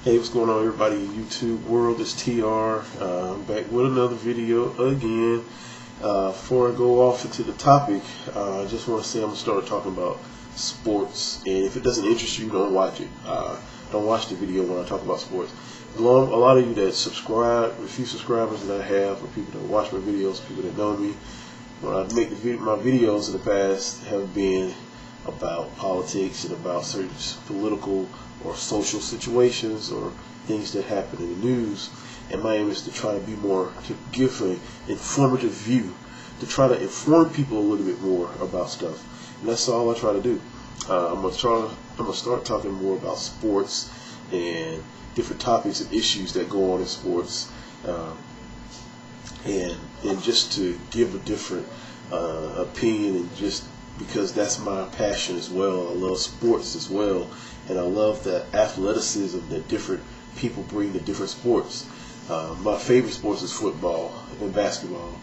Hey, what's going on, everybody in YouTube world? It's TR. I'm back with another video again. Before I go off into the topic, I just want to say I'm going to start talking about sports. And if it doesn't interest you, don't watch it. Don't watch the video when I talk about sports. A lot of you that subscribe, a few subscribers that I have, or people that watch my videos, people that know me, when I make my videos in the past have been about politics and about certain political or social situations or things that happen in the news. And my aim is to try to give an informative view, to try to inform people a little bit more about stuff. And that's all I try to do. I'm gonna start talking more about sports and different topics and issues that go on in sports, and just to give a different opinion, and just because that's my passion as well. I love sports as well, and I love the athleticism that different people bring to different sports. My favorite sports is football and basketball,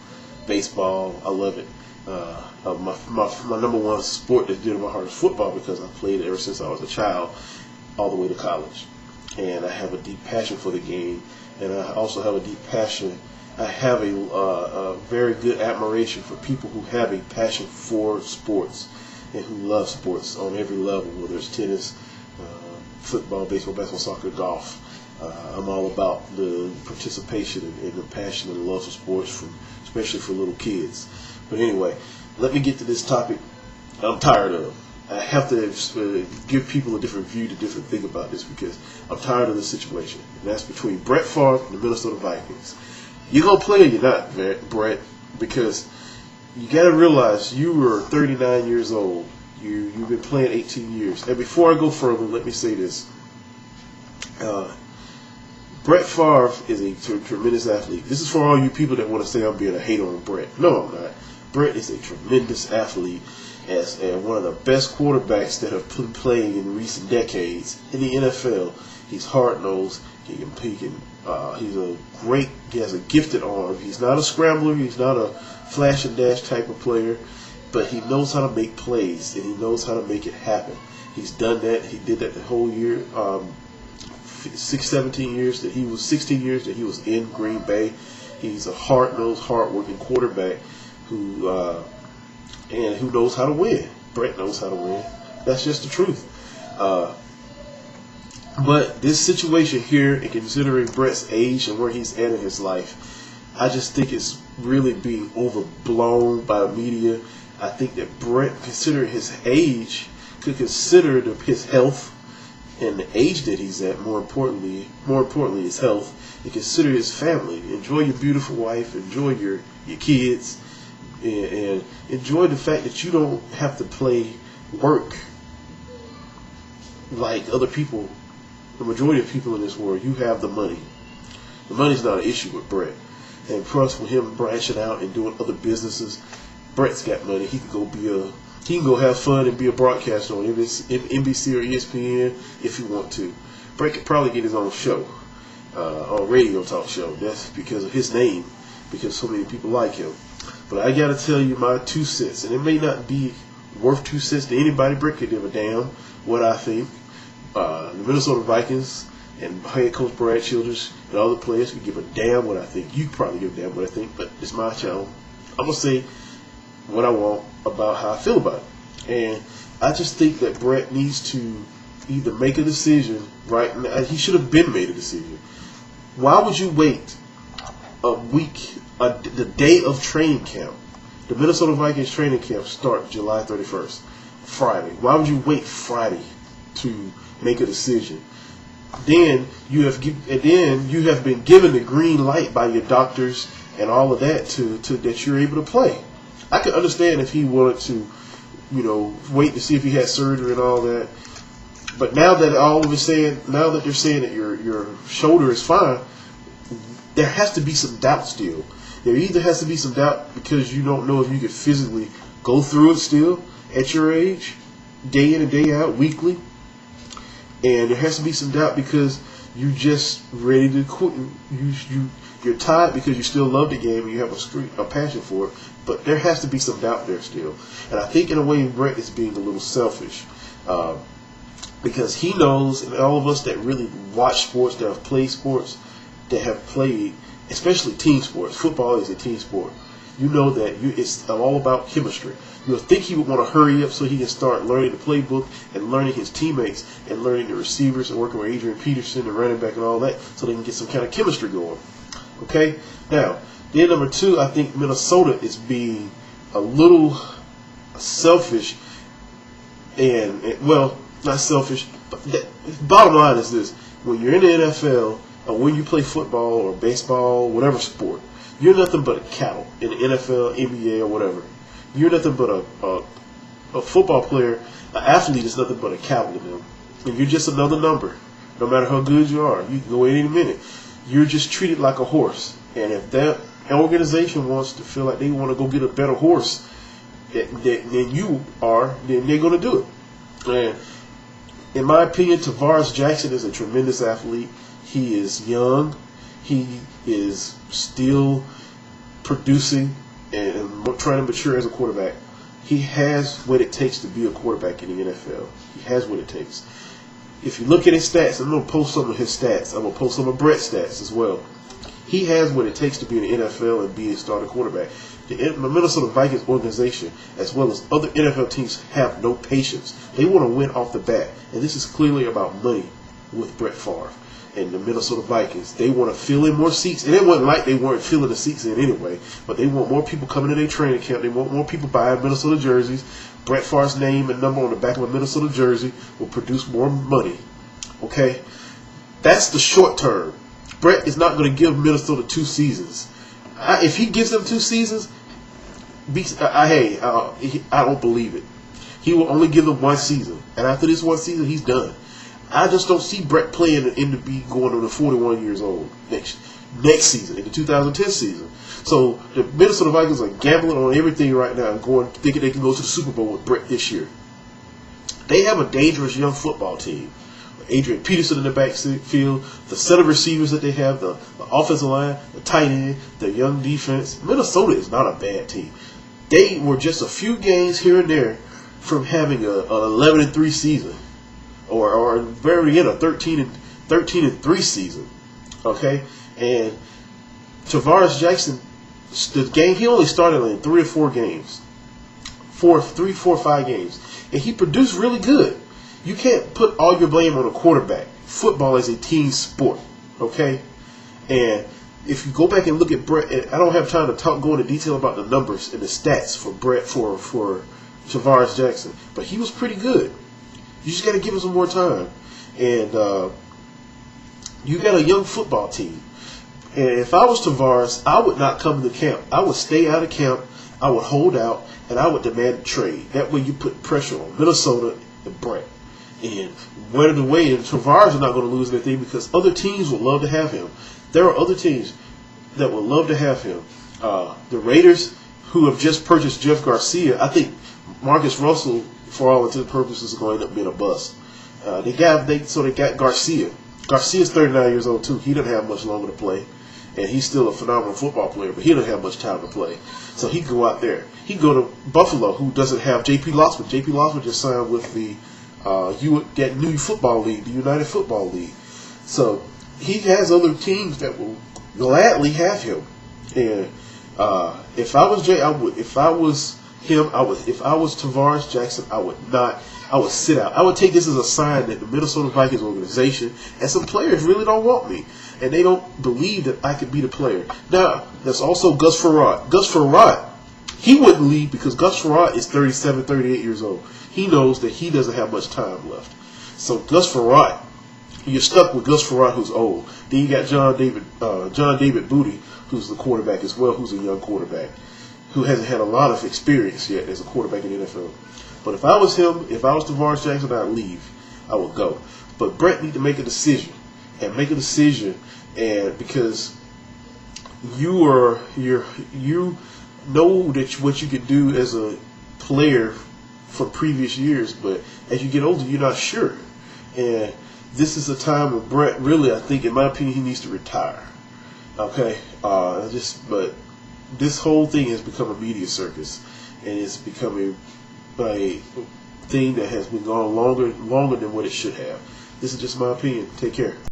baseball. I love it. My number one sport that's dear to my heart is football, because I played it ever since I was a child, all the way to college. And I have a deep passion for the game, and I also have a deep passion. I have a very good admiration for people who have a passion for sports and who love sports on every level, whether it's tennis, football, baseball, basketball, soccer, golf. I'm all about the participation and the passion and the love for sports, especially for little kids. But anyway, let me get to this topic I'm tired of. I have to give people a different view, a different thing about this, because I'm tired of the situation. And that's between Brett Favre and the Minnesota Vikings. You're going to play or you're not, Brett, because you got to realize you were 39 years old. You've been playing 18 years. And before I go further, let me say this. Brett Favre is a tremendous athlete. This is for all you people that want to say I'm being a hater on Brett. No, I'm not. Brett is a tremendous athlete, as one of the best quarterbacks that have been playing in recent decades in the NFL. He's hard-nosed. He has a gifted arm. He's not a scrambler. He's not a flash and dash type of player, but he knows how to make plays, and he knows how to make it happen. He's done that. He did that the whole year, 16 years that he was in Green Bay. He's a hard-nosed, hard-working quarterback who knows how to win. Brett knows how to win. That's just the truth. But this situation here, and considering Brett's age and where he's at in his life, I just think it's really being overblown by the media. I think that Brett, considering his age, could consider his health and the age that he's at. More importantly, his health, and consider his family. Enjoy your beautiful wife. Enjoy your kids, and enjoy the fact that you don't have to work like other people. The majority of people in this world, you have the money. The money's not an issue with Brett. And plus, with him branching out and doing other businesses, Brett's got money. He can go have fun and be a broadcaster on NBC or ESPN if he want to. Brett could probably get his own show, on radio talk show. That's because of his name, because so many people like him. But I got to tell you my 2 cents, and it may not be worth 2 cents to anybody. Brett could give a damn what I think. The Minnesota Vikings and head coach Brad Childress and other players could give a damn what I think. You probably give a damn what I think, but it's my channel. I'm going to say what I want about how I feel about it. And I just think that Brett needs to either make a decision right now. He should have been made a decision. Why would you wait a week, the day of training camp? The Minnesota Vikings training camp starts July 31st, Friday. Why would you wait Friday to make a decision? Then you have been given the green light by your doctors and all of that that you're able to play. I could understand if he wanted to, wait to see if he had surgery and all that. But now that they're saying that your shoulder is fine, there has to be some doubt still. There either has to be some doubt because you don't know if you can physically go through it still at your age, day in and day out, weekly. And there has to be some doubt because you're just ready to quit. You're tired because you still love the game and you have a passion for it. But there has to be some doubt there still. And I think in a way Brett is being a little selfish. because he knows, and all of us that really watch sports, that have played sports, that have played, especially team sports. Football is a team sport. You know that it's all about chemistry. You'll think he would want to hurry up so he can start learning the playbook and learning his teammates and learning the receivers and working with Adrian Peterson and running back and all that so they can get some kind of chemistry going. Okay? Now, then number 2, I think Minnesota is being a little selfish and well, not selfish, but bottom line is this. When you're in the NFL or when you play football or baseball, whatever sport, you're nothing but a cattle in the NFL, NBA, or whatever. You're nothing but a football player, an athlete is nothing but a cattle to them. And you're just another number. No matter how good you are, you can go in any minute. You're just treated like a horse. And if that organization wants to feel like they want to go get a better horse than you are, then they're going to do it. And in my opinion, Favre Jackson is a tremendous athlete. He is young. He is still producing and trying to mature as a quarterback. He has what it takes to be a quarterback in the NFL. He has what it takes. If you look at his stats, I'm going to post some of his stats. I'm going to post some of Brett's stats as well. He has what it takes to be in the NFL and be a starting quarterback. The Minnesota Vikings organization, as well as other NFL teams, have no patience. They want to win off the bat. And this is clearly about money with Brett Favre and the Minnesota Vikings. They want to fill in more seats. And it wasn't like they weren't filling the seats in anyway. But they want more people coming to their training camp. They want more people buying Minnesota jerseys. Brett Favre's name and number on the back of a Minnesota jersey will produce more money. Okay? That's the short term. Brett is not going to give Minnesota 2 seasons. If he gives them 2 seasons, I don't believe it. He will only give them 1 season. And after this 1 season, he's done. I just don't see Brett playing in the B going on to 41 years old next season, in the 2010 season. So the Minnesota Vikings are gambling on everything right now and thinking they can go to the Super Bowl with Brett this year. They have a dangerous young football team. Adrian Peterson in the backfield, the set of receivers that they have, the offensive line, the tight end, the young defense. Minnesota is not a bad team. They were just a few games here and there from having an 11-3 season, or very end a 13-3 season. Okay, and Favre Jackson, the game he only started in 3 or 4 games, 4 or 5 games, and he produced really good. You can't put all your blame on a quarterback. Football is a team sport, okay? And if you go back and look at Brett, and I don't have time to go into detail about the numbers and the stats for Brett for Favre Jackson, but he was pretty good. You just got to give him some more time. And you got a young football team. And if I was Tavares, I would not come to camp. I would stay out of camp. I would hold out, and I would demand a trade. That way you put pressure on Minnesota and Brett. And where the way, and Tavares is not going to lose anything because other teams would love to have him. There are other teams that would love to have him. The Raiders, who have just purchased Jeff Garcia, I think Marcus Russell, for all intents and purposes, is going to end up being a bust. They got Garcia. Garcia's 39 years old too. He doesn't have much longer to play, and he's still a phenomenal football player, but he doesn't have much time to play. So he can go out there. He can go to Buffalo, who doesn't have J.P. Lossman. J.P. Lossman just signed with the that new football league, the United Football League. So he has other teams that will gladly have him. And if I was Jay, I would. If I was him, I would. If I was Tavares Jackson, I would not. I would sit out. I would take this as a sign that the Minnesota Vikings organization and some players really don't want me, and they don't believe that I could be the player. Now, there's also Gus Frerotte. Gus Frerotte, he wouldn't leave because Gus Frerotte is 37, 38 years old. He knows that he doesn't have much time left. So Gus Frerotte, you're stuck with Gus Frerotte, who's old. Then you got John David Booty, who's the quarterback as well, who's a young quarterback, who hasn't had a lot of experience yet as a quarterback in the NFL. But if I was him, if I was Tavares Jackson, I'd leave. I would go. But Brett need to make a decision, and because you know that what you could do as a player for previous years, but as you get older, you're not sure. And this is a time where Brett really, I think, in my opinion, he needs to retire. Okay, but this whole thing has become a media circus, and it's becoming thing that has been gone longer than what it should have. This is just my opinion. Take care.